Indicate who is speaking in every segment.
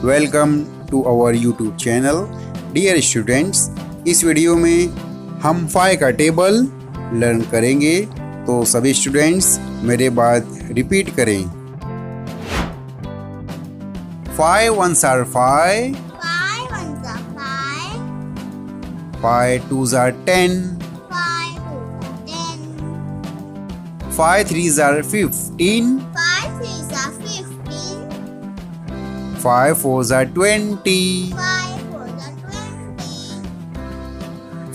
Speaker 1: Welcome to our YouTube channel. Dear students, इस video में हम 5 का टेबल लर्न करेंगे, तो सभी स्टूडेंट्स मेरे बाद रिपीट करें। 5 ones are 5,
Speaker 2: 5 ones are 5,
Speaker 1: 5 twos are 10,
Speaker 2: 5 twos are 10,
Speaker 1: 5 threes are 15,
Speaker 2: 5 threes are 15,
Speaker 1: 5 fours are 20,
Speaker 2: 5 fours are 20,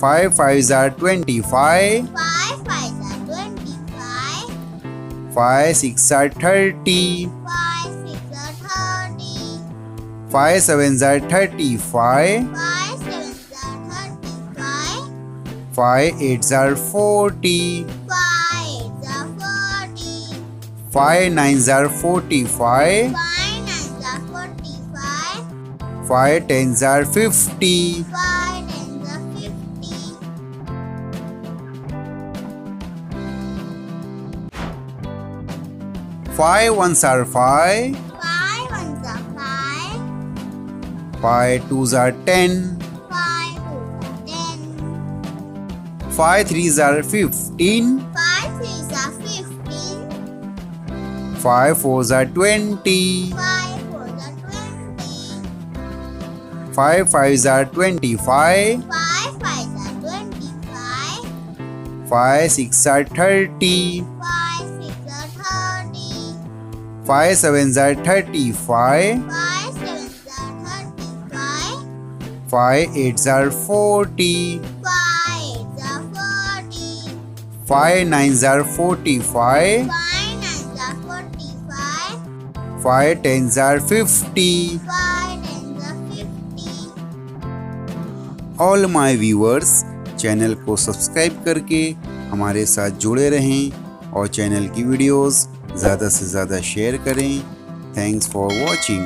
Speaker 1: 5 fives are 25,
Speaker 2: 5 fives are 25,
Speaker 1: 5 six are 30,
Speaker 2: 5 6 are 30,
Speaker 1: 5 sevens are 35,
Speaker 2: 5 sevens are 35,
Speaker 1: 5 eights are 40,
Speaker 2: 5 eights are 40,
Speaker 1: 5 nines are 45,
Speaker 2: 5 nines are 45,
Speaker 1: 5 tens are 50,
Speaker 2: 5 tens are 50,
Speaker 1: 5 ones are 5,
Speaker 2: 5 ones are 5,
Speaker 1: 5 twos are 10,
Speaker 2: 5 twos are 10,
Speaker 1: 5 threes are 15,
Speaker 2: 5 threes are 15,
Speaker 1: 5 fours are 20,
Speaker 2: 5 fours are 20,
Speaker 1: 5 fives are 25,
Speaker 2: 5 fives are 25,
Speaker 1: 5 six are 30,
Speaker 2: 5 6 are 30,
Speaker 1: 5 sevens are 35,
Speaker 2: 5 sevens are 35,
Speaker 1: 5 eights are 40,
Speaker 2: 5 eights are 40,
Speaker 1: 5 nines are 45,
Speaker 2: 5 nines are 45,
Speaker 1: 5 tens are 50.
Speaker 2: 5 tens are 50.
Speaker 1: All my viewers, channel को subscribe करके हमारे साथ जुड़े रहें और channel की videos ज़्यादा से ज़्यादा शेयर करें। Thanks for watching.